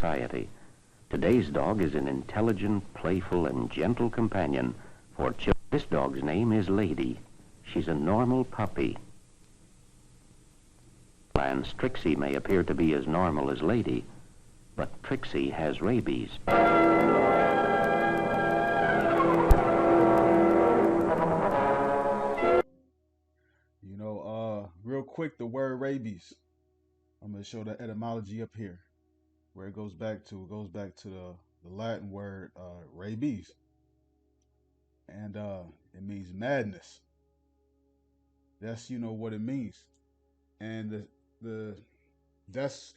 society. Today's dog is an intelligent, playful, and gentle companion for children. This dog's name is Lady. She's a normal puppy. And Trixie may appear to be as normal as Lady, but Trixie has rabies. Real quick, the word rabies. I'm going to show the etymology up here, where it goes back to. It goes back to the Latin word rabies, and it means madness. That's what it means, and the that's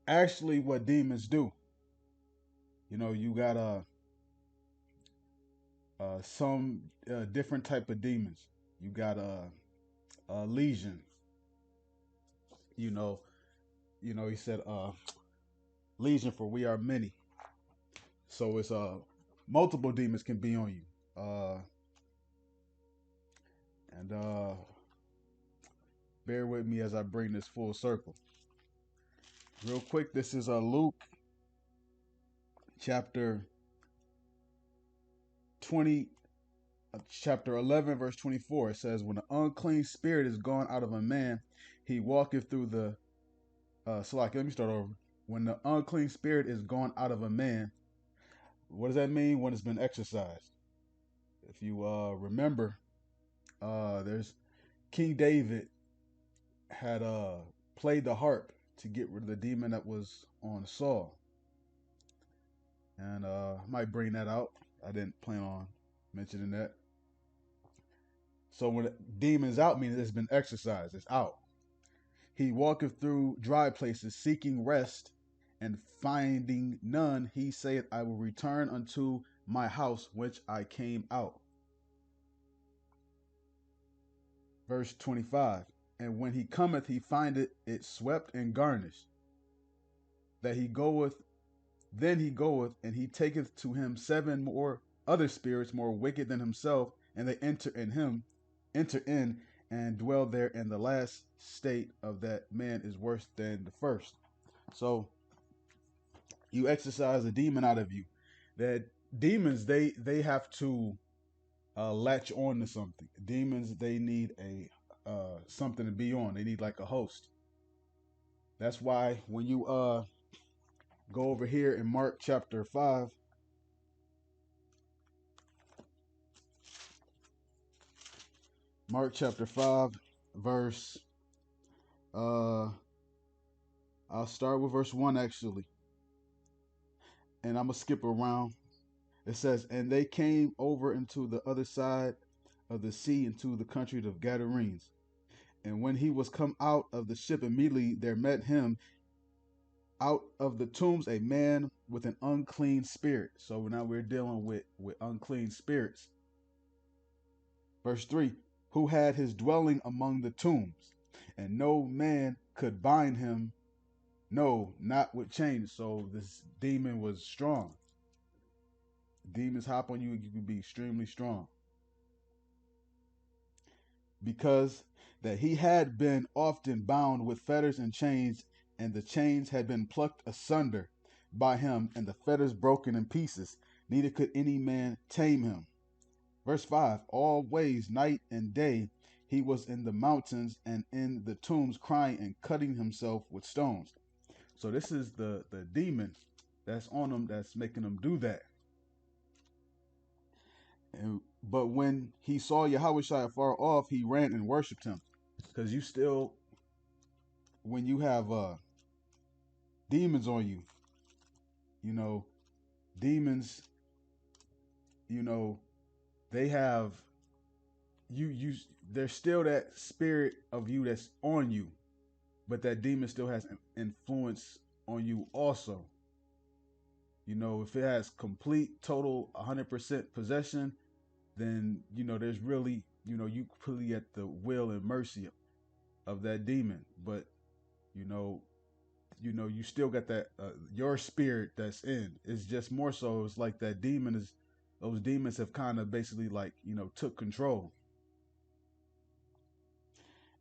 actually what demons do. You got some different type of demons. You got legion. You know, he said legion, for we are many. So it's multiple demons can be on you. And bear with me as I bring this full circle. Real quick, this is Luke chapter 20, chapter 11, verse 24. It says, when the unclean spirit is gone out of a man, he walketh through the let me start over. When the unclean spirit is gone out of a man, what does that mean? When it's been exorcised. If you remember, there's King David had played the harp to get rid of the demon that was on Saul. And I might bring that out. I didn't plan on mentioning that. So when the demon's out, meaning it's been exorcised, it's out. He walketh through dry places, seeking rest, and finding none, he saith, I will return unto my house which I came out. Verse 25. And when he cometh, he findeth it swept and garnished. That he goeth, then he goeth, and he taketh to him 7 more other spirits more wicked than himself, and they enter in, and dwell there. And the last state of that man is worse than the first. So you exorcise a demon out of you. That demons, they have to latch on to something. Demons, they need a something to be on. They need like a host. That's why when you go over here in Mark chapter 5, Mark chapter 5, verse I'll start with verse 1 actually. And I'm gonna skip around. It says, and they came over into the other side of the sea, into the country of Gadarenes. And when he was come out of the ship, immediately there met him out of the tombs a man with an unclean spirit. So now we're dealing with unclean spirits. Verse 3, who had his dwelling among the tombs, and no man could bind him, no, not with chains. So this demon was strong. Demons hop on you, you can be extremely strong. Because that he had been often bound with fetters and chains, and the chains had been plucked asunder by him, and the fetters broken in pieces. Neither could any man tame him. Verse 5, always night and day he was in the mountains and in the tombs, crying and cutting himself with stones. So this is the demon that's on him, that's making him do that. But when he saw Yahushua afar off, he ran and worshipped him. Because you still, when you have demons on you, demons, they have there's still that spirit of you that's on you, but that demon still has influence on you also. If it has complete, total, 100% possession, then there's really you completely at the will and mercy of that demon. But you still got that your spirit that's in. It's just more so it's like that demon is, those demons have kind of basically like took control,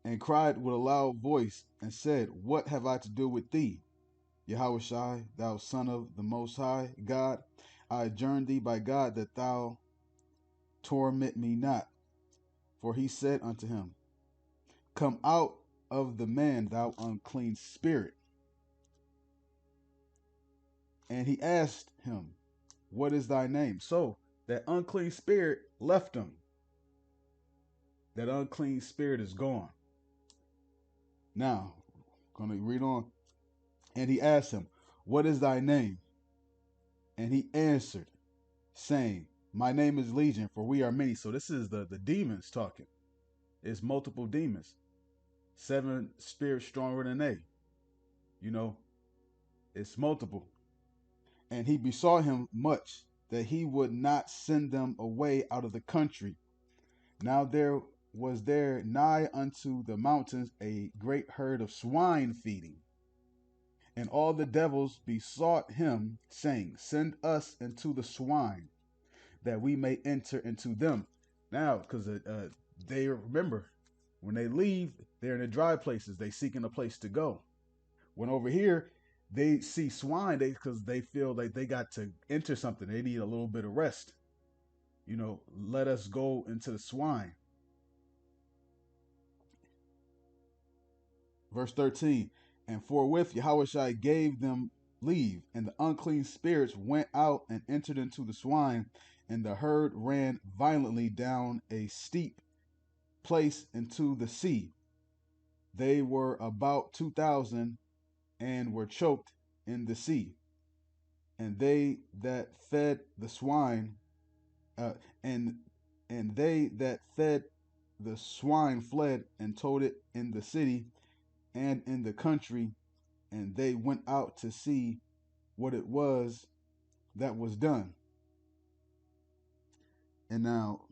and cried with a loud voice and said, what have I to do with thee, Yahushai, thou son of the Most High God, I adjourn thee by God that thou torment me not. For he said unto him, Come out of the man, thou unclean spirit. And he asked him, What is thy name? So that unclean spirit left him. That unclean spirit is gone. Now, I'm going to read on. And he asked him, What is thy name? And he answered, saying, My name is Legion, for we are many. So this is the demons talking. It's multiple demons. 7 spirits stronger than they. You know, it's multiple. And he besought him much that he would not send them away out of the country. Now there was there nigh unto the mountains a great herd of swine feeding. And all the devils besought him, saying, Send us into the swine, that we may enter into them. Now, because they remember, when they leave, they're in the dry places. They seeking a place to go. When over here, they see swine, because they feel like they got to enter something. They need a little bit of rest. You know, let us go into the swine. Verse 13, and forthwith Yahushua gave them leave, and the unclean spirits went out and entered into the swine, and the herd ran violently down a steep place into the sea. They were about 2,000 and were choked in the sea. And they that fed the swine, and they that fed the swine fled and told it in the city and in the country, and they went out to see what it was that was done. And now,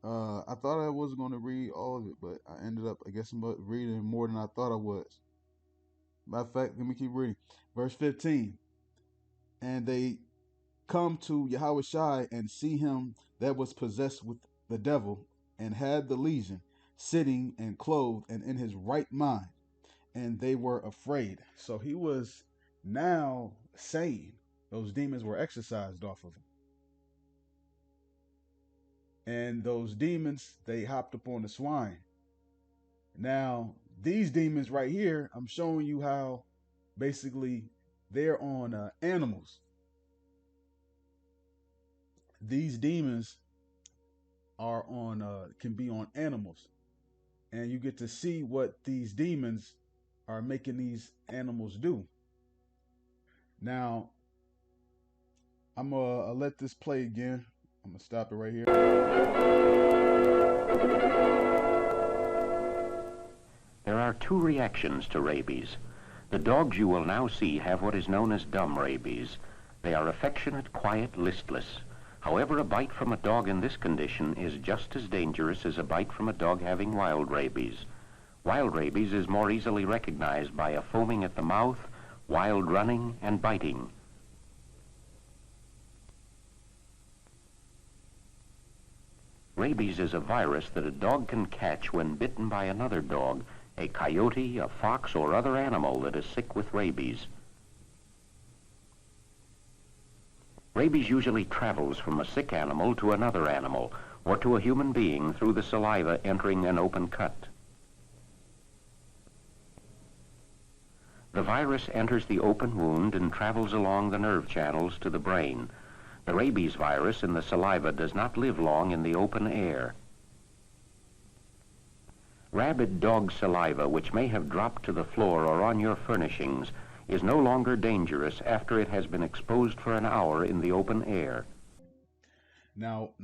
I thought I wasn't going to read all of it, but I ended up, I guess, I'm reading more than I thought I was. Matter of fact, let me keep reading. Verse 15. And they come to Yahushua and see him that was possessed with the devil and had the legion, sitting and clothed and in his right mind. And they were afraid. So he was now sane. Those demons were exorcised off of him. And those demons, they hopped up on the swine. Now, these demons right here, I'm showing you how basically they're on animals. These demons are on, can be on animals. And you get to see what these demons are making these animals do. Now, I'm going to let this play again. I'm going to stop it right here. There are 2 reactions to rabies. The dogs you will now see have what is known as dumb rabies. They are affectionate, quiet, listless. However, a bite from a dog in this condition is just as dangerous as a bite from a dog having wild rabies. Wild rabies is more easily recognized by a foaming at the mouth, wild running, and biting. Rabies is a virus that a dog can catch when bitten by another dog, a coyote, a fox, or other animal that is sick with rabies. Rabies usually travels from a sick animal to another animal, or to a human being through the saliva entering an open cut. The virus enters the open wound and travels along the nerve channels to the brain. The rabies virus in the saliva does not live long in the open air. Rabid dog saliva, which may have dropped to the floor or on your furnishings, is no longer dangerous after it has been exposed for an hour in the open air. Now,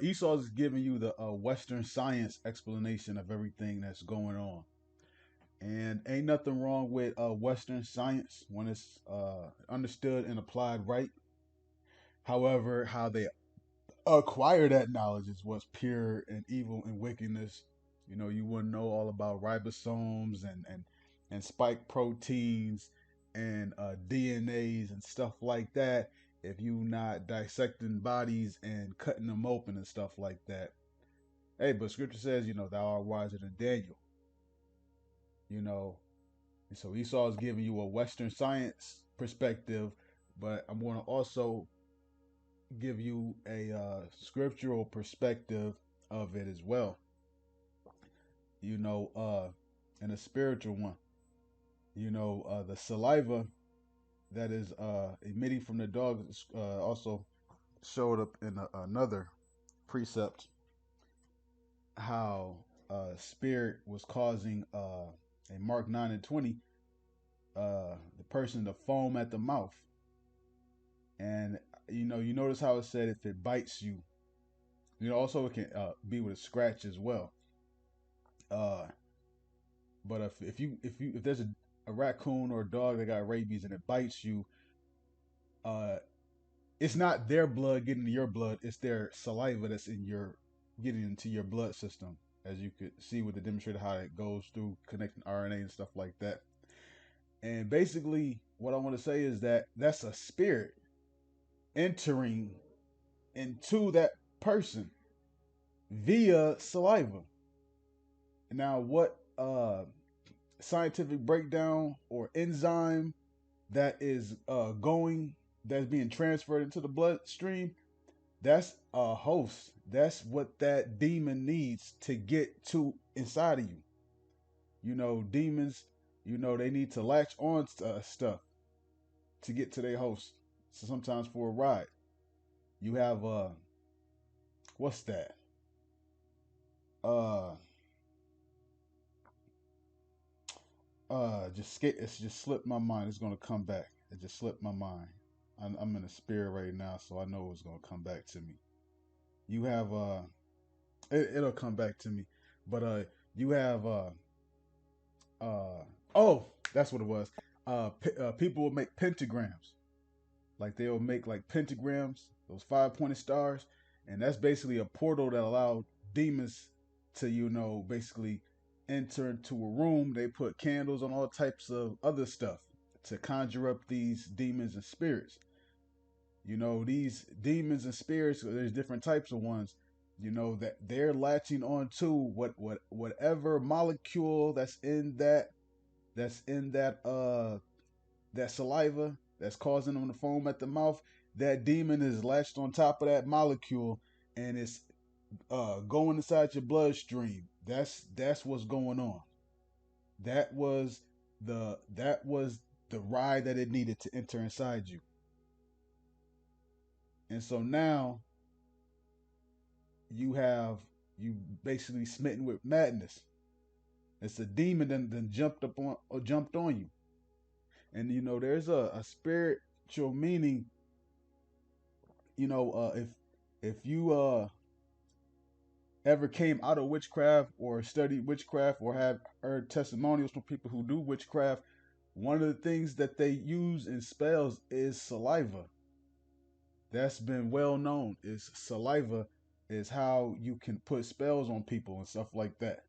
Esau's giving you the Western science explanation of everything that's going on. And ain't nothing wrong with Western science when it's understood and applied right. However, how they acquire that knowledge is what's pure and evil and wickedness. You know, you wouldn't know all about ribosomes and spike proteins and DNAs and stuff like that if you not dissecting bodies and cutting them open and stuff like that. Hey, but scripture says, you know, thou art wiser than Daniel. You know, So Esau is giving you a Western science perspective, but I'm going to also give you a scriptural perspective of it as well. And a spiritual one. The saliva that is emitting from the dog also showed up in another precept how spirit was causing in Mark 9 and 20 the person to foam at the mouth. And you notice how it said if it bites you, also it can be with a scratch as well. But if there's a raccoon or a dog that got rabies and it bites you, it's not their blood getting into your blood, it's their saliva that's getting into your blood system, as you could see with the demonstrator how it goes through connecting RNA and stuff like that. And basically what I want to say is that that's a spirit entering into that person via saliva. Now, what scientific breakdown or enzyme that is that's being transferred into the bloodstream, that's a host. That's what that demon needs to get to inside of you. Demons, they need to latch on to stuff to get to their host. So sometimes for a ride, you have what's that? It's just slipped my mind. It's gonna come back. It just slipped my mind. I'm in a spirit right now, so I know it's gonna come back to me. You have it'll come back to me. But you have oh, that's what it was. People will make pentagrams. Like they'll make like pentagrams, those 5-pointed stars, and that's basically a portal that allowed demons to, basically enter into a room. They put candles on all types of other stuff to conjure up these demons and spirits. These demons and spirits, there's different types of ones, that they're latching on to whatever molecule that's in that saliva that's causing them to foam at the mouth. That demon is latched on top of that molecule and it's going inside your bloodstream. That's what's going on. That was the ride that it needed to enter inside you. And so now you basically smitten with madness. It's a demon that jumped on you. And there's a spiritual meaning. If you ever came out of witchcraft or studied witchcraft or have heard testimonials from people who do witchcraft, one of the things that they use in spells is saliva. That's been well known. Is saliva is how you can put spells on people and stuff like that.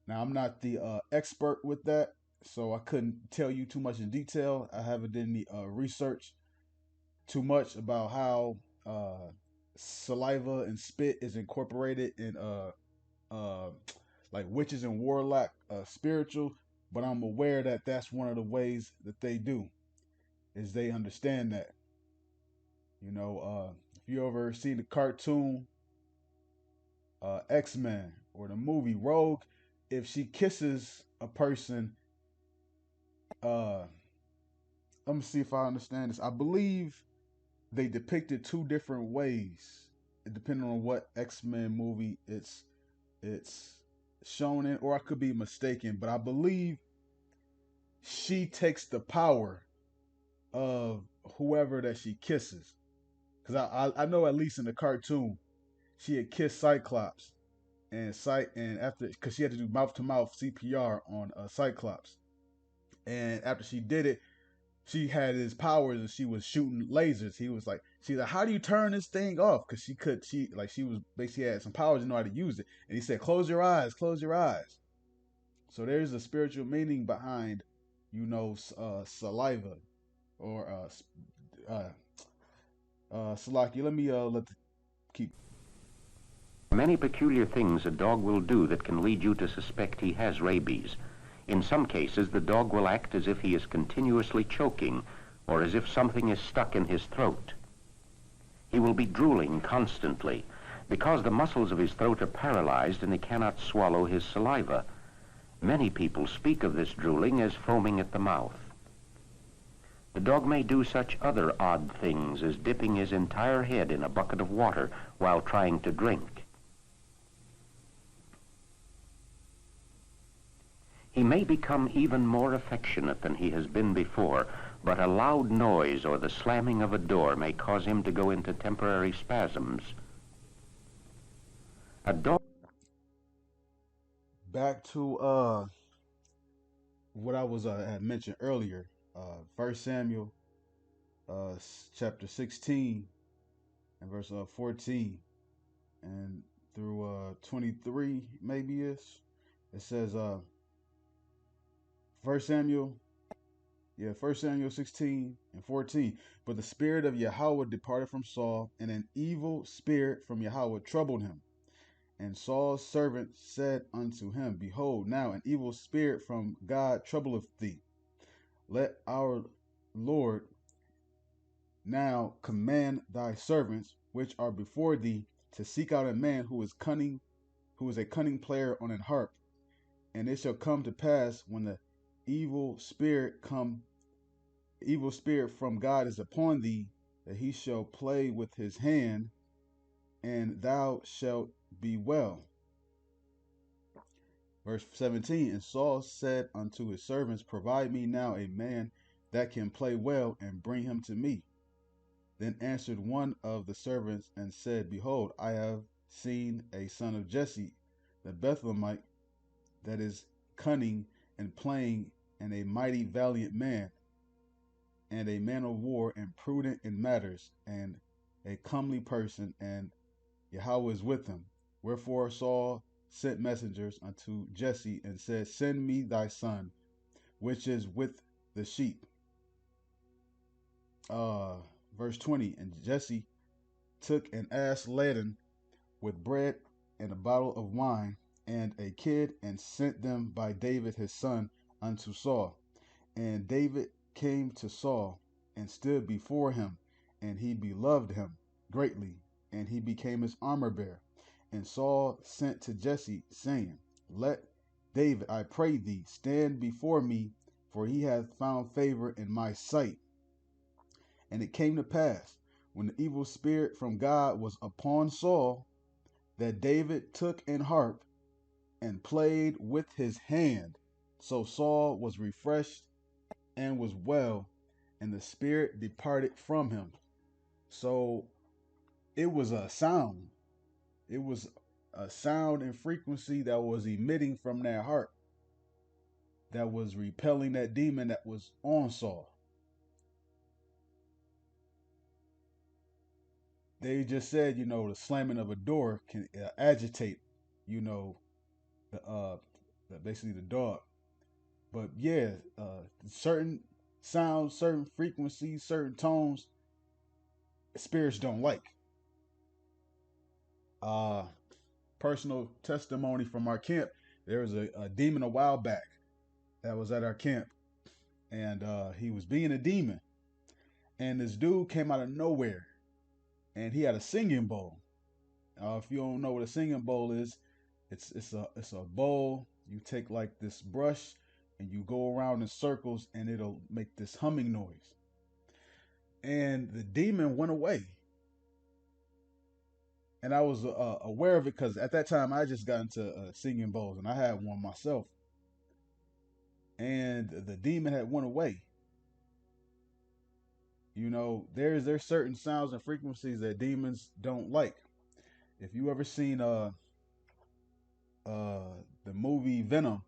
Now, I'm not the expert with that, so I couldn't tell you too much in detail. I haven't done any research too much about how saliva and spit is incorporated in like witches and warlock spiritual, but I'm aware that that's one of the ways that they do, is they understand that. If you ever seen the cartoon X-Men or the movie Rogue, if she kisses a person, let me see if I understand this. I believe they depicted two different ways, depending on what X-Men movie it's shown in, or I could be mistaken, but I believe she takes the power of whoever that she kisses. Because I know at least in the cartoon, she had kissed Cyclops, and after, because she had to do mouth to mouth CPR on Cyclops, and after she did it, she had his powers and she was shooting lasers. She's like, how do you turn this thing off? Because she was basically had some powers to know how to use it. And he said, close your eyes. So there's a spiritual meaning behind, saliva or Salaki. Let me keep. Many peculiar things a dog will do that can lead you to suspect he has rabies. In some cases, the dog will act as if he is continuously choking or as if something is stuck in his throat. He will be drooling constantly because the muscles of his throat are paralyzed and he cannot swallow his saliva. Many people speak of this drooling as foaming at the mouth. The dog may do such other odd things as dipping his entire head in a bucket of water while trying to drink. He may become even more affectionate than he has been before, but a loud noise or the slamming of a door may cause him to go into temporary spasms. A dog... Back to what I was had mentioned earlier, 1 Samuel chapter 16 and verse 14 and through 23 maybe it says 1 Samuel 16 and 14. But the spirit of Yahweh departed from Saul, and an evil spirit from Yahweh troubled him. And Saul's servant said unto him, Behold, now an evil spirit from God troubleth thee. Let our Lord now command thy servants which are before thee to seek out a man who is a cunning player on an harp. And it shall come to pass when the evil spirit from God is upon thee, that he shall play with his hand, and thou shalt be well. Verse 17, and Saul said unto his servants, Provide me now a man that can play well, and bring him to me. Then answered one of the servants and said, Behold, I have seen a son of Jesse, the Bethlehemite, that is cunning and playing, and a mighty valiant man, and a man of war, and prudent in matters, and a comely person, and Yahweh is with him. Wherefore Saul sent messengers unto Jesse, and said, Send me thy son, which is with the sheep. Verse 20, and Jesse took an ass laden with bread and a bottle of wine and a kid, and sent them by David his son unto Saul. And David came to Saul and stood before him, and he beloved him greatly, and he became his armor bearer. And Saul sent to Jesse, saying, Let David, I pray thee, stand before me, for he hath found favor in my sight. And it came to pass, when the evil spirit from God was upon Saul, that David took an harp and played with his hand. So Saul was refreshed and was well, and the spirit departed from him. So it was a sound. It was a sound and frequency that was emitting from that harp that was repelling that demon that was on Saul. They just said, the slamming of a door can agitate, basically the dog. But yeah, certain sounds, certain frequencies, certain tones, spirits don't like. Personal testimony from our camp. There was a demon a while back that was at our camp, and he was being a demon. And this dude came out of nowhere, and he had a singing bowl. If you don't know what a singing bowl is, it's a bowl. You take like this brush and you go around in circles, and it'll make this humming noise. And the demon went away. And I was aware of it because at that time I just got into singing bowls, and I had one myself. And the demon had went away. There's certain sounds and frequencies that demons don't like. If you ever seen the movie Venom,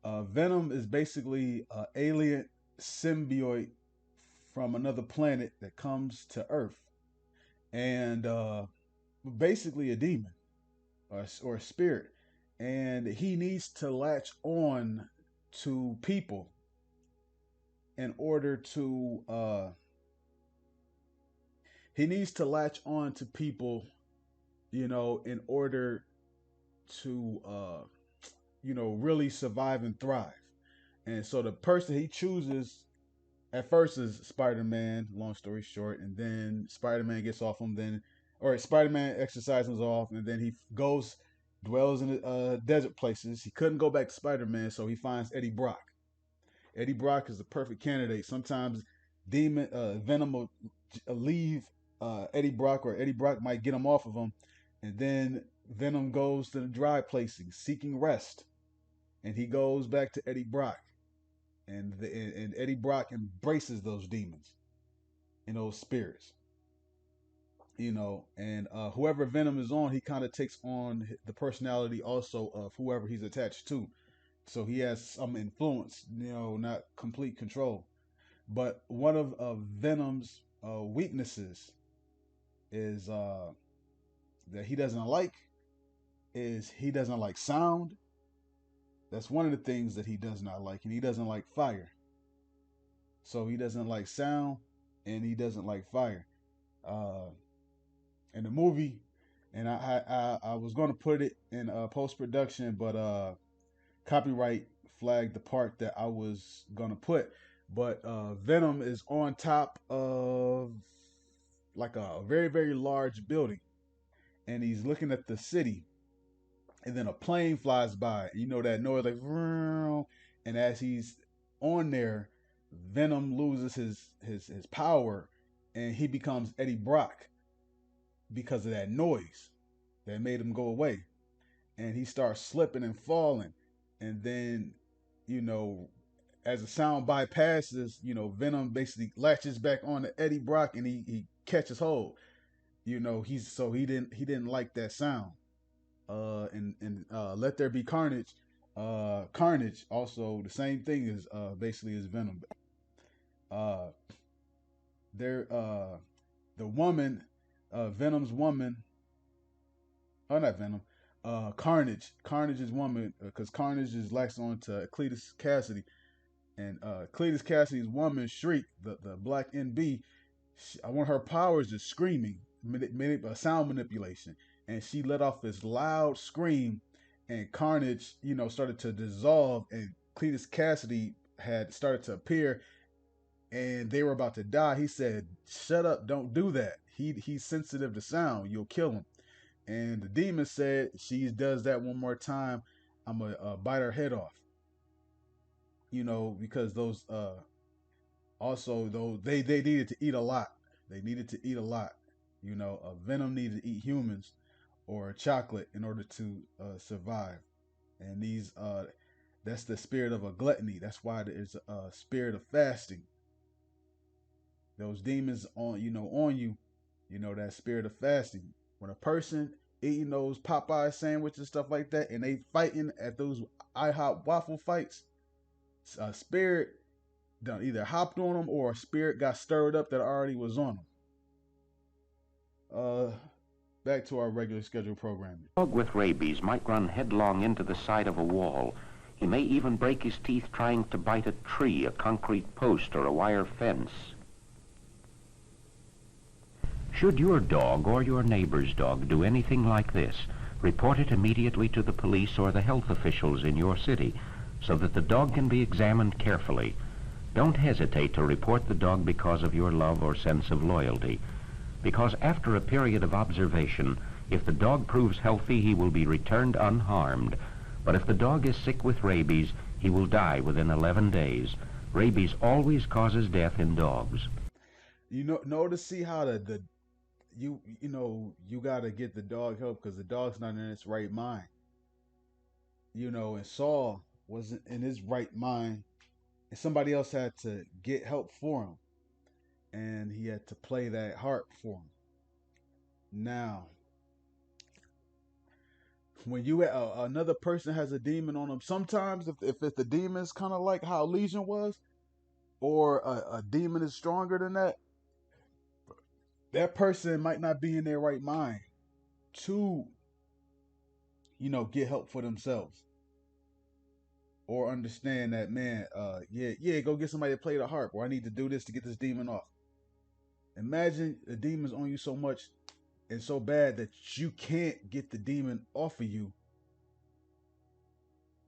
Venom is basically an alien symbiote from another planet that comes to Earth, and basically a demon or a spirit, and he needs to latch on to people in order to in order to really survive and thrive. And so the person he chooses at first is Spider-Man, long story short, and then Spider-Man gets off him, then or Spider-Man exercises off, and then he goes dwells in desert places. He couldn't go back to Spider-Man, so he finds Eddie Brock. Eddie Brock is the perfect candidate. Sometimes Demon Venom will leave Eddie Brock, or Eddie Brock might get him off of him, and then Venom goes to the dry places seeking rest, and he goes back to Eddie Brock, and Eddie Brock embraces those demons and those spirits, and whoever Venom is on, he kind of takes on the personality also of whoever he's attached to. So he has some influence, not complete control. But one of Venom's weaknesses is that he doesn't like sound. That's one of the things that he does not like, and he doesn't like fire. So he doesn't like sound, and he doesn't like fire. Uh, in the movie, and I was going to put it in post production, but copyright flagged the part that I was gonna put. But Venom is on top of like a very, very large building, and he's looking at the city, and then a plane flies by. You know that noise like, and as he's on there, Venom loses his power, and he becomes Eddie Brock because of that noise that made him go away, and he starts slipping and falling, and then you know as the sound bypasses, Venom basically latches back on to Eddie Brock, and he catches hold. He didn't like that sound. And Let There Be Carnage. Carnage also the same thing as basically as Venom. Uh, there, the woman, Venom's woman. Oh, not Venom. Carnage. Carnage's woman, because Carnage is latched on to Cletus Cassidy, and Cletus Cassidy's woman, Shriek, the Black NB. One of her powers is screaming, sound manipulation, and she let off this loud scream, and Carnage, started to dissolve, and Cletus Cassidy had started to appear, and they were about to die. He said, "Shut up! Don't do that. He's sensitive to sound. You'll kill him." And the demon said, "She does that one more time, I'm gonna bite her head off." Because those also though they needed to eat a lot. They needed to eat a lot. Venom needed to eat humans or chocolate in order to survive. And these that's the spirit of a gluttony. That's why there's a spirit of fasting. Those demons on you, that spirit of fasting. When a person eating those Popeye sandwiches and stuff like that, and they fighting at those IHOP waffle fights, a spirit done either hopped on them, or a spirit got stirred up that already was on them. Back to our regular scheduled programming. A dog with rabies might run headlong into the side of a wall. He may even break his teeth trying to bite a tree, a concrete post, or a wire fence. Should your dog or your neighbor's dog do anything like this, report it immediately to the police or the health officials in your city so that the dog can be examined carefully. Don't hesitate to report the dog because of your love or sense of loyalty. Because after a period of observation, if the dog proves healthy, he will be returned unharmed. But if the dog is sick with rabies, he will die within 11 days. Rabies always causes death in dogs. Notice see how you gotta get the dog help because the dog's not in its right mind. And Saul wasn't in his right mind, and somebody else had to get help for him, and he had to play that harp for him. Now, when another person has a demon on them, sometimes if the demon is kind of like how Legion was, or a demon is stronger than that person might not be in their right mind to get help for themselves, or understand that, man, go get somebody to play the harp, or I need to do this to get this demon off. Imagine the demon's on you so much and so bad that you can't get the demon off of you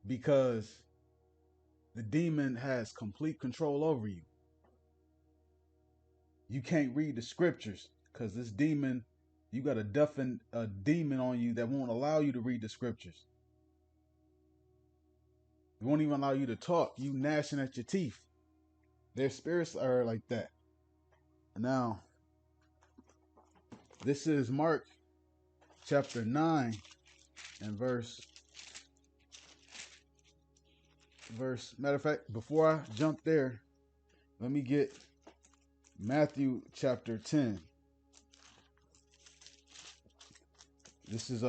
because the demon has complete control over you. You can't read the scriptures because this demon, you got a demon on you that won't allow you to read the scriptures. It won't even allow you to talk. You gnashing at your teeth. Their spirits are like that. Now, this is Mark chapter 9 and verse. Matter of fact, before I jump there, let me get Matthew chapter 10. This is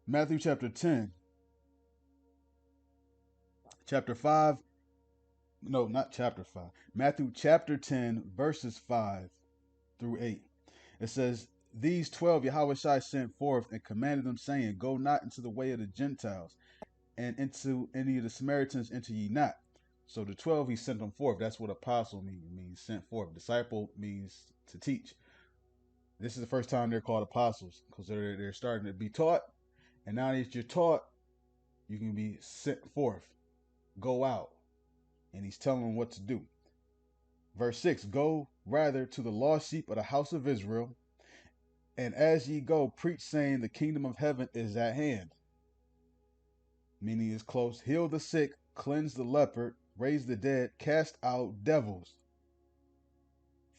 Matthew chapter 10. Chapter 5. No, not chapter 5. Matthew chapter 10, verses 5 through 8. It says, These 12 Yahushua sent forth and commanded them, saying, Go not into the way of the Gentiles, and into any of the Samaritans enter ye not. So the 12, he sent them forth. That's what apostle means sent forth. Disciple means to teach. This is the first time they're called apostles because they're starting to be taught. And now that you're taught, you can be sent forth. Go out. And he's telling them what to do. Verse 6, Go rather to the lost sheep of the house of Israel, and as ye go, preach, saying, The kingdom of heaven is at hand. Meaning is close. Heal the sick, cleanse the leper, raise the dead, cast out devils.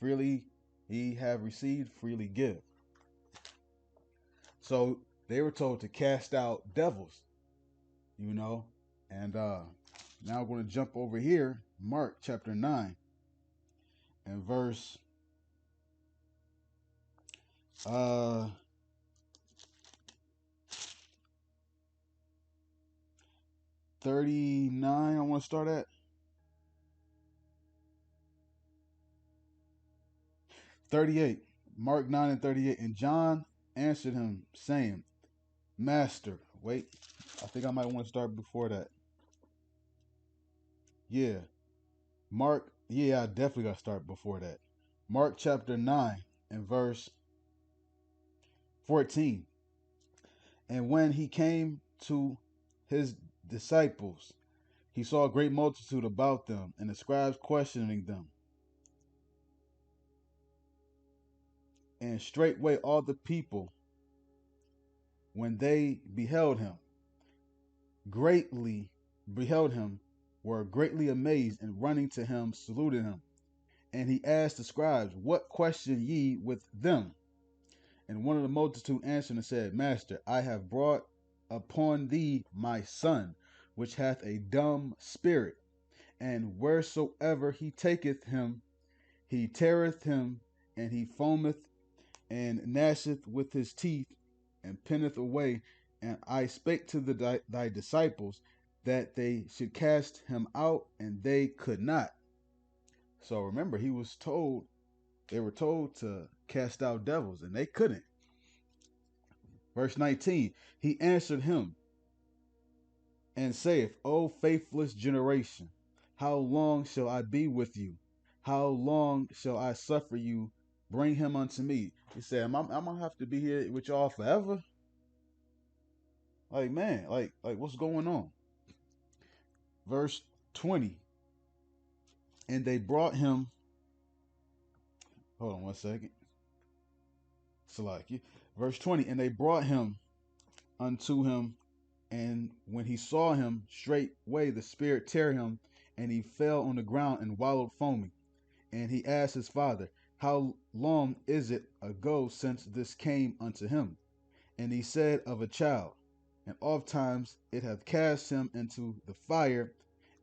Freely ye have received, freely give. So they were told to cast out devils, and now we're going to jump over here, Mark chapter 9 and verse 39. I want to start at 38. Mark 9 and 38. And John answered him, saying, Master, wait, I think I might want to start before that. Yeah. I definitely got to start before that. Mark chapter 9 and verse 14. And when he came to his disciples, he saw a great multitude about them, and the scribes questioning them. And straightway all the people, when they beheld him, were greatly amazed, and running to him, saluted him. And he asked the scribes, What question ye with them? And one of the multitude answered and said, Master, I have brought upon thee my son, which hath a dumb spirit, and wheresoever he taketh him, he teareth him, and he foameth and gnasheth with his teeth, and pinneth away. And I spake to thy disciples that they should cast him out, and they could not. So remember, they were told to cast out devils, and they couldn't. Verse 19, he answered him and saith, O faithless generation, how long shall I be with you? How long shall I suffer you? Bring him unto me. He said, I'm gonna have to be here with y'all forever. Like, man, like what's going on? Verse 20, and they brought him. Hold on one second. Salaki. Verse 20, and they brought him unto him, and when he saw him, straightway the spirit tear him, and he fell on the ground and wallowed foaming. And he asked his father, How long is it ago since this came unto him? And he said, Of a child, and oft times it hath cast him into the fire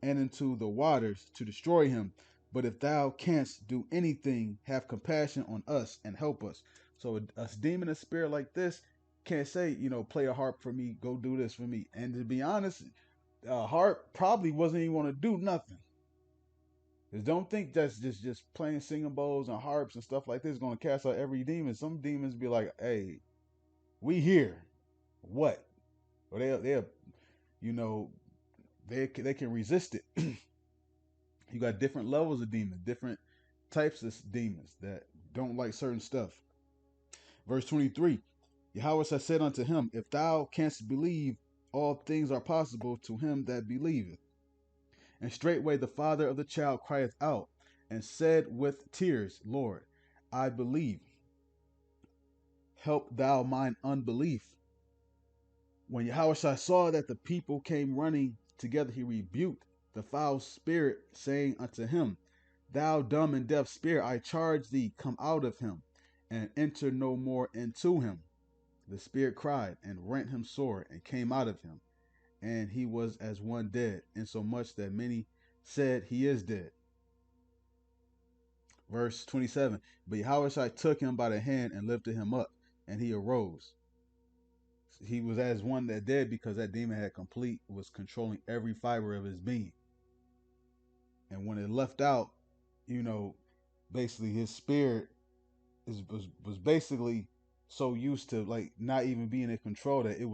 and into the waters to destroy him. But if thou canst do anything, have compassion on us and help us. So a demon, a spirit like this can't say, play a harp for me, go do this for me. And to be honest, a harp probably wasn't even going to do nothing. Because don't think that's just playing singing bowls and harps and stuff like this is going to cast out every demon. Some demons be like, hey, we here. What? Or they can resist it. You got different levels of demons, different types of demons that don't like certain stuff. Verse 23, Yahweh said unto him, If thou canst believe, all things are possible to him that believeth. And straightway the father of the child crieth out, and said with tears, Lord, I believe. Help thou mine unbelief. When Yahweh saw that the people came running together, he rebuked the foul spirit, saying unto him, Thou dumb and deaf spirit, I charge thee, come out of him, and enter no more into him. The spirit cried, and rent him sore, and came out of him. And he was as one dead, insomuch that many said, He is dead. Verse 27, But Yahweh took him by the hand and lifted him up, and he arose. He was as one that dead because that demon was controlling every fiber of his being. And when it left out, basically his spirit was basically so used to like not even being in control that it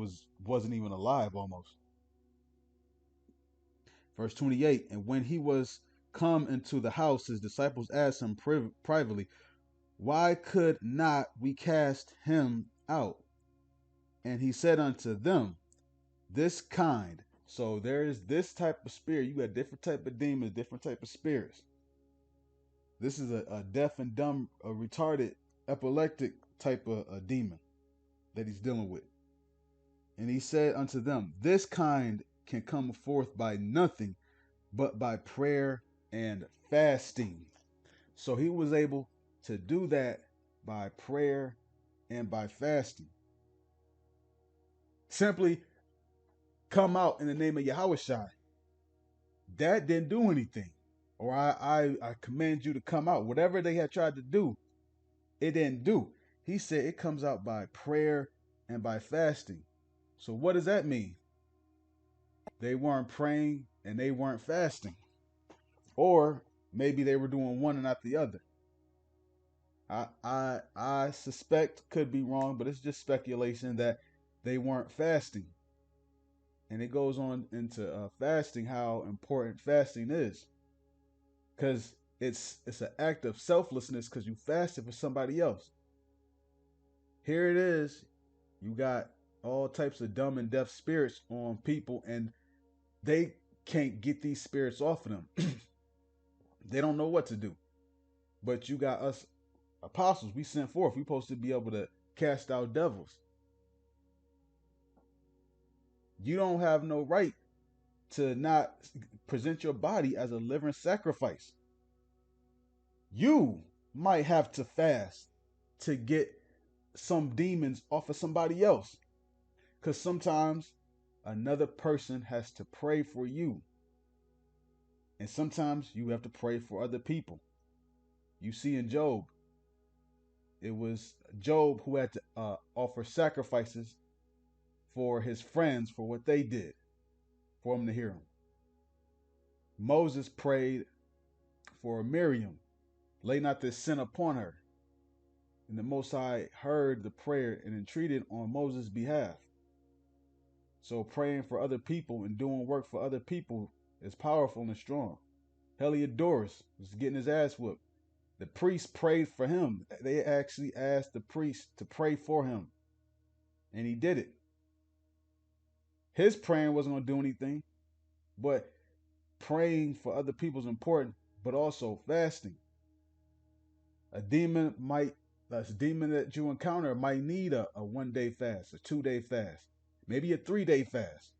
wasn't even alive almost. Verse 28, And when he was come into the house, his disciples asked him privately, Why could not we cast him out? And he said unto them, This kind. So there is this type of spirit. You got different type of demons, different type of spirits. This is a deaf and dumb, a retarded, epileptic type of a demon that he's dealing with. And he said unto them, This kind can come forth by nothing but by prayer and fasting. So he was able to do that by prayer and by fasting. Simply come out in the name of Yahweh Shai. That didn't do anything. Or I command you to come out. Whatever they had tried to do, it didn't do. He said it comes out by prayer and by fasting. So what does that mean? They weren't praying and they weren't fasting. Or maybe they were doing one and not the other. I suspect, could be wrong, but it's just speculation that they weren't fasting. And it goes on into fasting, how important fasting is. Because it's an act of selflessness because you fasted for somebody else. Here it is. You got all types of dumb and deaf spirits on people, and they can't get these spirits off of them. They don't know what to do. But you got us apostles, we sent forth. We're supposed to be able to cast out devils. You don't have no right to not present your body as a living sacrifice. You might have to fast to get some demons off of somebody else. Because sometimes another person has to pray for you. And sometimes you have to pray for other people. You see in Job, it was Job who had to offer sacrifices for his friends for what they did, for him to hear him. Moses prayed for Miriam, lay not this sin upon her. And the Most High heard the prayer and entreated on Moses' behalf. So praying for other people and doing work for other people is powerful and strong. Heliodorus was getting his ass whooped. The priest prayed for him. They actually asked the priest to pray for him. And he did it. His praying wasn't going to do anything. But praying for other people is important. But also fasting. A demon that you encounter might need a 1-day fast, a 2-day fast, maybe a 3-day fast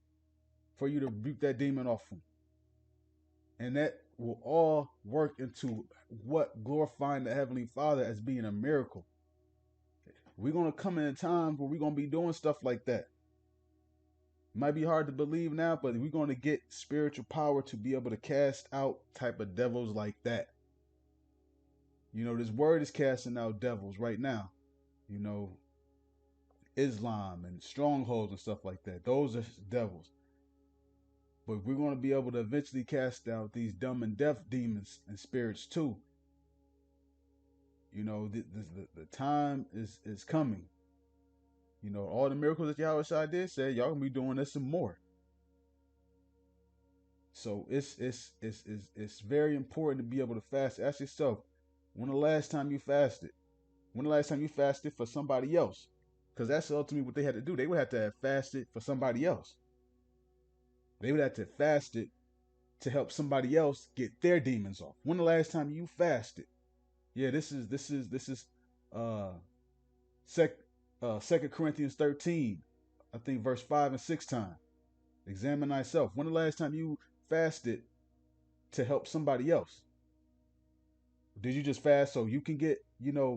for you to rebuke that demon off him. And that will all work into what glorifying the Heavenly Father as being a miracle. We're going to come in a time where we're going to be doing stuff like that. It might be hard to believe now, but we're going to get spiritual power to be able to cast out type of devils like that. This word is casting out devils right now. Islam and strongholds and stuff like that. Those are devils. But we're going to be able to eventually cast out these dumb and deaf demons and spirits too. The time is coming. All the miracles that Yahweh Shai did say, y'all gonna be doing this and more. So it's very important to be able to fast. Ask yourself, when the last time you fasted? When the last time you fasted for somebody else? because that's ultimately what they had to do. They would have to have fasted for somebody else. They would have to fast it to help somebody else get their demons off. When the last time you fasted? Yeah, this is uh sec 2 Corinthians 13, I think verse 5 and 6 time. Examine thyself. When the last time you fasted to help somebody else? Did you just fast so you can get,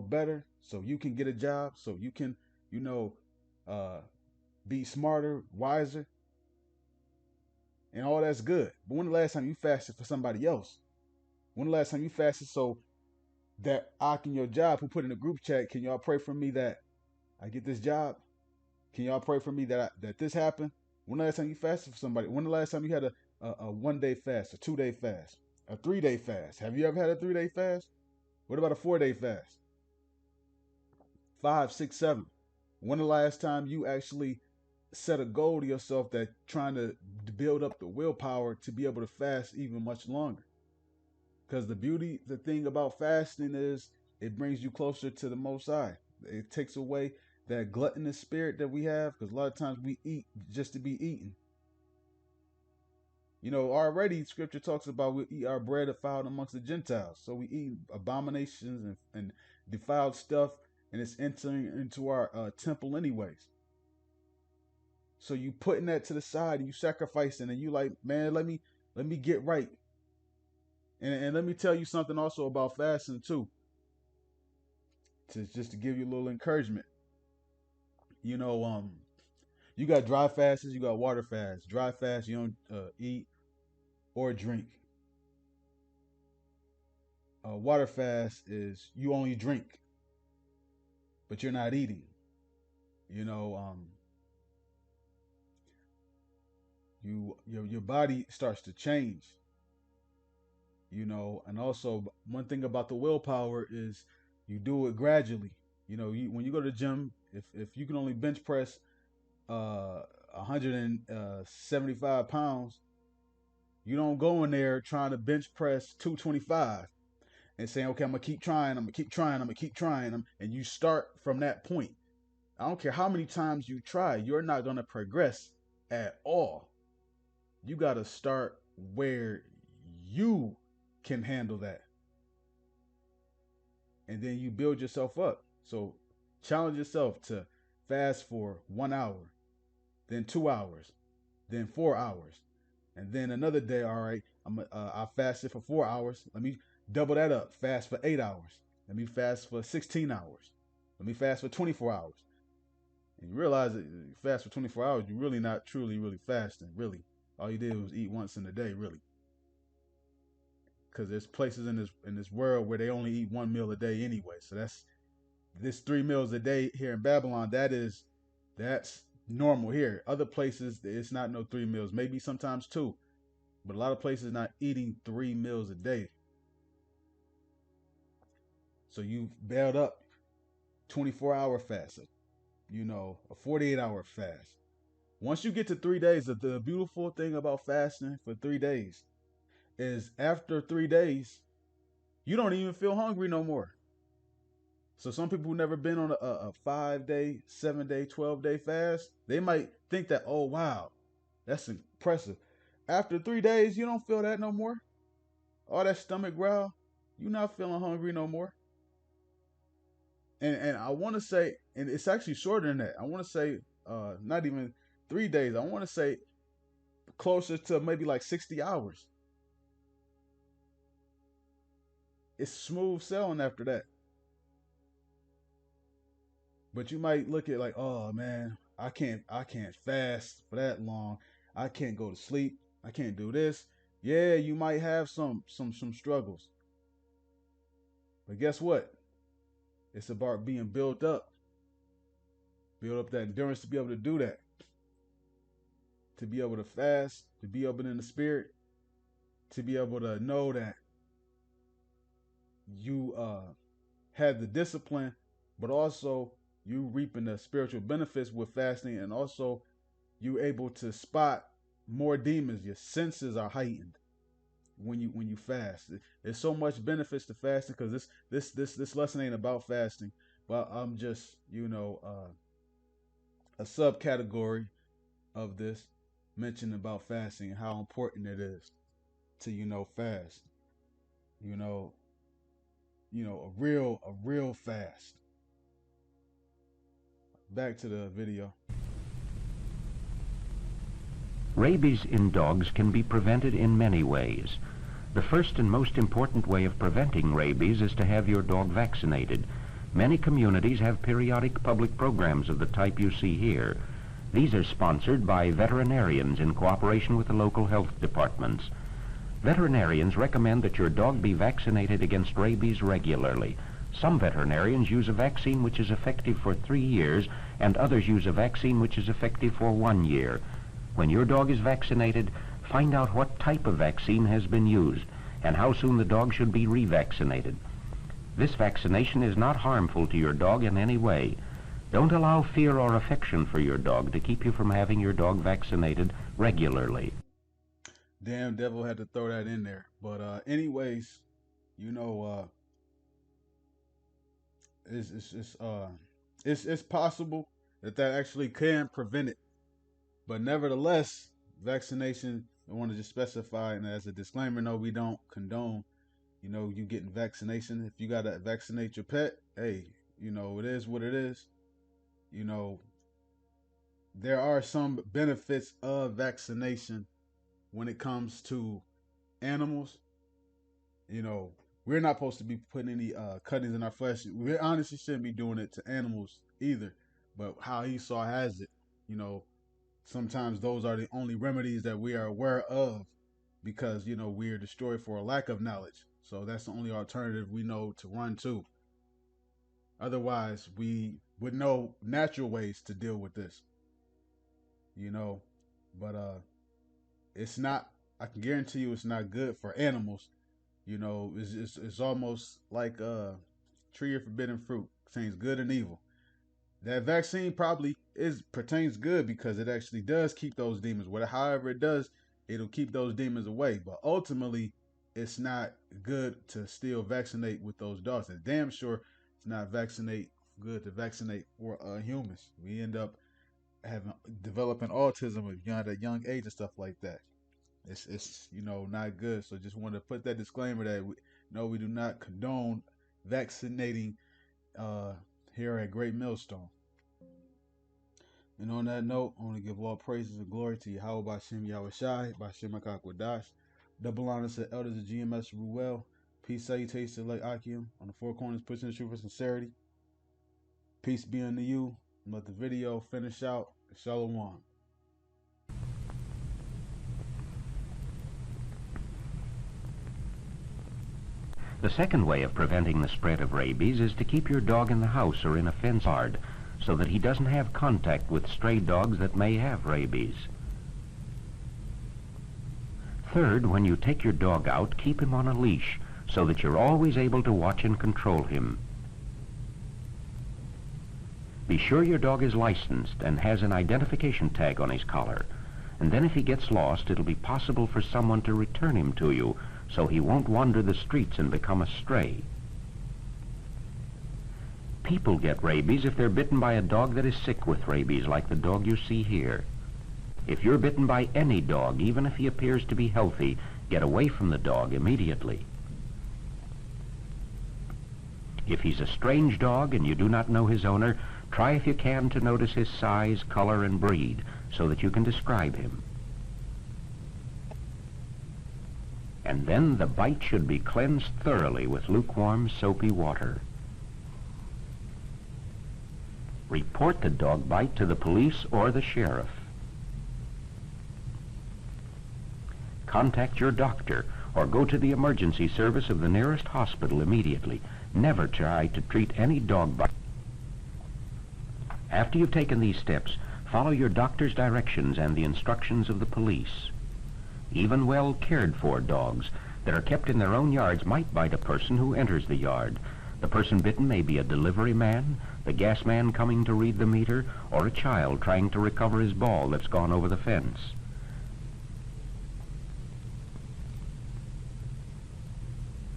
better, so you can get a job, so you can, you know, uh be smarter, wiser, and all that's good. But when the last time you fasted for somebody else? When the last time you fasted so that I can your job, who put in a group chat, can y'all pray for me that I get this job? Can y'all pray for me that this happened? When the last time you fasted for somebody? When the last time you had a 1 day fast, a 2 day fast, a 3 day fast? Have you ever had a 3 day fast? What about a 4 day fast? 5, 6, 7. When the last time you actually set a goal to yourself that trying to build up the willpower to be able to fast even much longer? Because the thing about fasting is it brings you closer to the Most High. It takes away that gluttonous spirit that we have, because a lot of times we eat just to be eaten. Already scripture talks about we eat our bread defiled amongst the Gentiles. So we eat abominations and defiled stuff, and it's entering into our temple anyways. So you putting that to the side and you sacrificing, and you like, man, let me get right. And let me tell you something also about fasting too, just to give you a little encouragement. You got dry fasts, you got water fasts. Dry fast, you don't eat or drink. Water fast is you only drink, but you're not eating. Your body starts to change. And also one thing about the willpower is you do it gradually. When you go to the gym, if you can only bench press 175 pounds, you don't go in there trying to bench press 225 and saying, okay, I'm gonna keep trying, I'm gonna keep trying, and you start from that point. I don't care how many times you try, you're not gonna progress at all. You gotta start where you can handle that, and then you build yourself up. So challenge yourself to fast for 1 hour, then 2 hours, then 4 hours, and then another day. All right, I fasted for 4 hours. Let me double that up. Fast for 8 hours. Let me fast for 16 hours. Let me fast for 24 hours. And you realize that you fast for 24 hours, you're really not truly, really fasting. Really, all you did was eat once in a day. Really, because there's places in this world where they only eat 1 meal a day anyway. So that's this 3 meals a day here in Babylon. That's normal here. Other places it's not no 3 meals, maybe sometimes 2, but a lot of places not eating 3 meals a day. So you bailed up 24-hour fast, a 48-hour fast. Once you get to 3 days, the beautiful thing about fasting for 3 days is after 3 days, you don't even feel hungry no more. So some people who never been on a 5-day, 7-day, 12-day fast, they might think that, oh wow, that's impressive. After 3 days, you don't feel that no more. All that stomach growl, you're not feeling hungry no more. And I want to say, and it's actually shorter than that. I want to say, not even 3 days. I want to say closer to maybe like 60 hours. It's smooth sailing after that. But you might look at like, oh man, I can't fast for that long. I can't go to sleep. I can't do this. Yeah, you might have some struggles. But guess what? It's about being built up. Build up that endurance to be able to do that. To be able to fast, to be open in the spirit, to be able to know that you had the discipline, but also you reaping the spiritual benefits with fasting, and also you able to spot more demons. Your senses are heightened when you fast. There's so much benefits to fasting, because this lesson ain't about fasting, but I'm just a subcategory of this mentioned about fasting and how important it is to fast. You know, a real fast. Back to the video. Rabies in dogs can be prevented in many ways. The first and most important way of preventing rabies is to have your dog vaccinated. Many communities have periodic public programs of the type you see here. These are sponsored by veterinarians in cooperation with the local health departments. Veterinarians recommend that your dog be vaccinated against rabies regularly. Some veterinarians use a vaccine which is effective for 3 years, and others use a vaccine which is effective for 1 year. When your dog is vaccinated, find out what type of vaccine has been used and how soon the dog should be revaccinated. This vaccination is not harmful to your dog in any way. Don't allow fear or affection for your dog to keep you from having your dog vaccinated regularly. Damn devil had to throw that in there. But anyways, it's possible that actually can prevent it. But nevertheless, vaccination, I want to just specify, and as a disclaimer, no, we don't condone, you getting vaccination. If you got to vaccinate your pet, hey, it is what it is. There are some benefits of vaccination when it comes to animals. We're not supposed to be putting any cuttings in our flesh. We honestly shouldn't be doing it to animals either. But how Esau has it, sometimes those are the only remedies that we are aware of because, we are destroyed for a lack of knowledge. So that's the only alternative we know to run to. Otherwise, we would know natural ways to deal with this, but it's not, I can guarantee you it's not good for animals. It's almost like tree of forbidden fruit, contains good and evil. That vaccine probably pertains good because it actually does keep those demons. However it does, it'll keep those demons away. But ultimately, it's not good to still vaccinate with those dogs. And damn sure it's not good to vaccinate for humans. We end up developing autism at a young age and stuff like that. It's not good. So just want to put that disclaimer that we do not condone vaccinating here at Great Millstone. And on that note, I want to give all praises and glory to Yahweh Bashem Yahushai, Bashem Akakwadash. Double honors to elders of GMS Ruel. Peace, salutation, like Akim on the four corners, pushing the truth for sincerity. Peace be unto you. Let the video finish out. Shalom. The second way of preventing the spread of rabies is to keep your dog in the house or in a fence yard so that he doesn't have contact with stray dogs that may have rabies. Third, when you take your dog out, keep him on a leash so that you're always able to watch and control him. Be sure your dog is licensed and has an identification tag on his collar. And then if he gets lost, it'll be possible for someone to return him to you so he won't wander the streets and become a stray. People get rabies if they're bitten by a dog that is sick with rabies, like the dog you see here. If you're bitten by any dog, even if he appears to be healthy, get away from the dog immediately. If he's a strange dog and you do not know his owner, try if you can to notice his size, color, and breed so that you can describe him. And then the bite should be cleansed thoroughly with lukewarm, soapy water. Report the dog bite to the police or the sheriff. Contact your doctor or go to the emergency service of the nearest hospital immediately. Never try to treat any dog bite. After you've taken these steps, follow your doctor's directions and the instructions of the police. Even well cared for dogs that are kept in their own yards might bite a person who enters the yard. The person bitten may be a delivery man, the gas man coming to read the meter, or a child trying to recover his ball that's gone over the fence.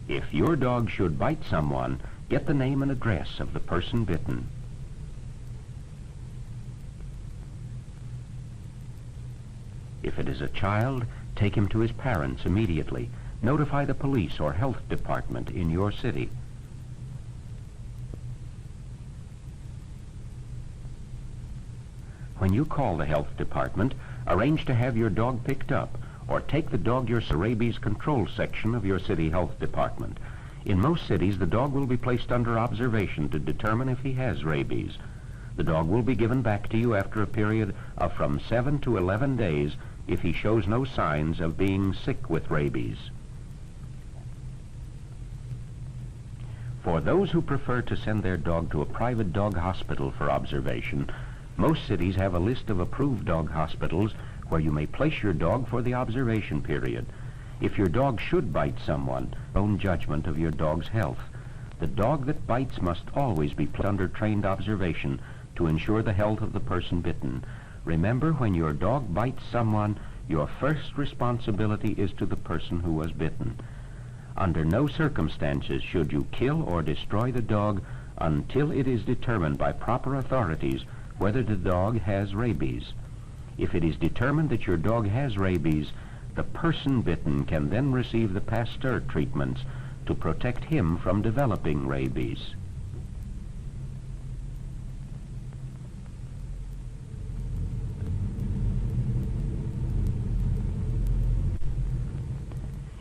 If your dog should bite someone, get the name and address of the person bitten. If it is a child, take him to his parents immediately. Notify the police or health department in your city. When you call the health department, arrange to have your dog picked up, or take the dog to your rabies control section of your city health department. In most cities, the dog will be placed under observation to determine if he has rabies. The dog will be given back to you after a period of from 7 to 11 days if he shows no signs of being sick with rabies. For those who prefer to send their dog to a private dog hospital for observation, most cities have a list of approved dog hospitals where you may place your dog for the observation period. If your dog should bite someone, own judgment of your dog's health. The dog that bites must always be put under trained observation to ensure the health of the person bitten. Remember, when your dog bites someone, your first responsibility is to the person who was bitten. Under no circumstances should you kill or destroy the dog until it is determined by proper authorities whether the dog has rabies. If it is determined that your dog has rabies, the person bitten can then receive the Pasteur treatments to protect him from developing rabies.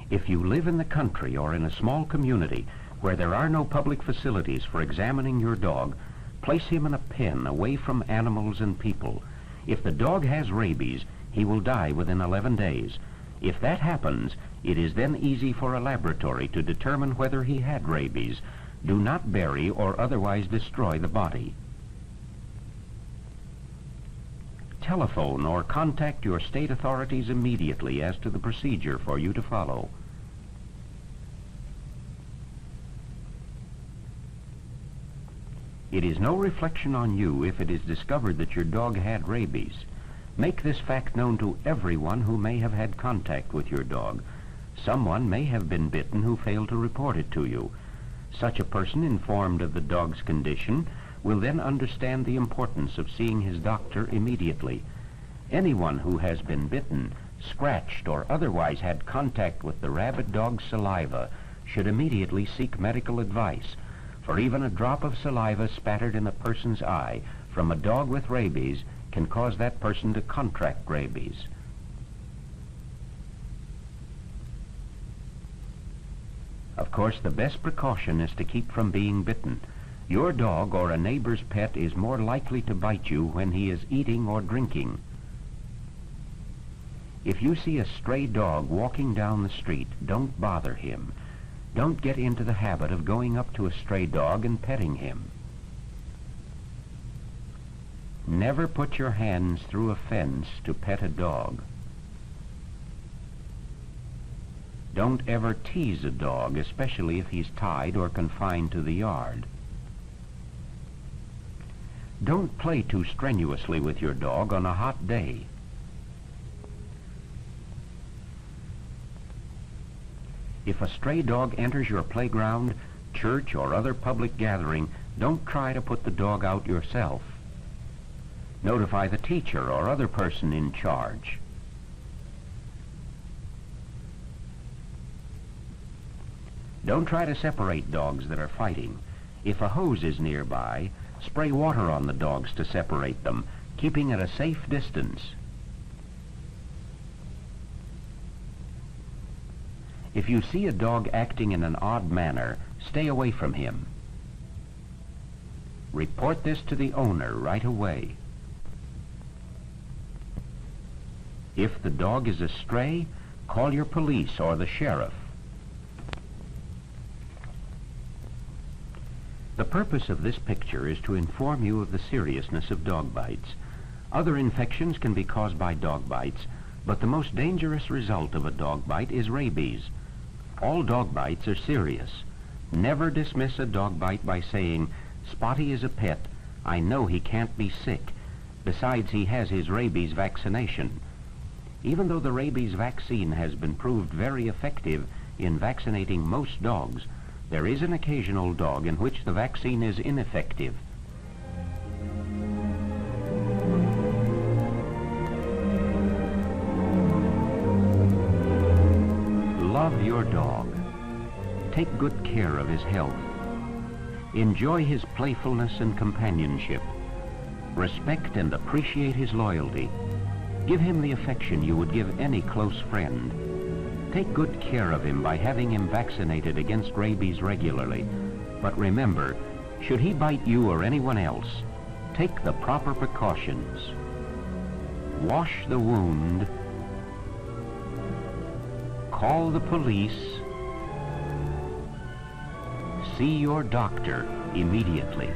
If you live in the country or in a small community where there are no public facilities for examining your dog, place him in a pen away from animals and people. If the dog has rabies, he will die within 11 days. If that happens, it is then easy for a laboratory to determine whether he had rabies. Do not bury or otherwise destroy the body. Telephone or contact your state authorities immediately as to the procedure for you to follow. It is no reflection on you if it is discovered that your dog had rabies. Make this fact known to everyone who may have had contact with your dog. Someone may have been bitten who failed to report it to you. Such a person, informed of the dog's condition, will then understand the importance of seeing his doctor immediately. Anyone who has been bitten, scratched, or otherwise had contact with the rabid dog's saliva should immediately seek medical advice, for even a drop of saliva spattered in a person's eye from a dog with rabies can cause that person to contract rabies. Of course, the best precaution is to keep from being bitten. Your dog or a neighbor's pet is more likely to bite you when he is eating or drinking. If you see a stray dog walking down the street, don't bother him. Don't get into the habit of going up to a stray dog and petting him. Never put your hands through a fence to pet a dog. Don't ever tease a dog, especially if he's tied or confined to the yard. Don't play too strenuously with your dog on a hot day. If a stray dog enters your playground, church, or other public gathering, don't try to put the dog out yourself. Notify the teacher or other person in charge. Don't try to separate dogs that are fighting. If a hose is nearby, spray water on the dogs to separate them, keeping at a safe distance. If you see a dog acting in an odd manner, stay away from him. Report this to the owner right away. If the dog is a stray, call your police or the sheriff. The purpose of this picture is to inform you of the seriousness of dog bites. Other infections can be caused by dog bites, but the most dangerous result of a dog bite is rabies. All dog bites are serious. Never dismiss a dog bite by saying, "Spotty is a pet. I know he can't be sick. Besides, he has his rabies vaccination." Even though the rabies vaccine has been proved very effective in vaccinating most dogs, there is an occasional dog in which the vaccine is ineffective. Love your dog. Take good care of his health. Enjoy his playfulness and companionship. Respect and appreciate his loyalty. Give him the affection you would give any close friend. Take good care of him by having him vaccinated against rabies regularly. But remember, should he bite you or anyone else, take the proper precautions. Wash the wound. Call the police. See your doctor immediately.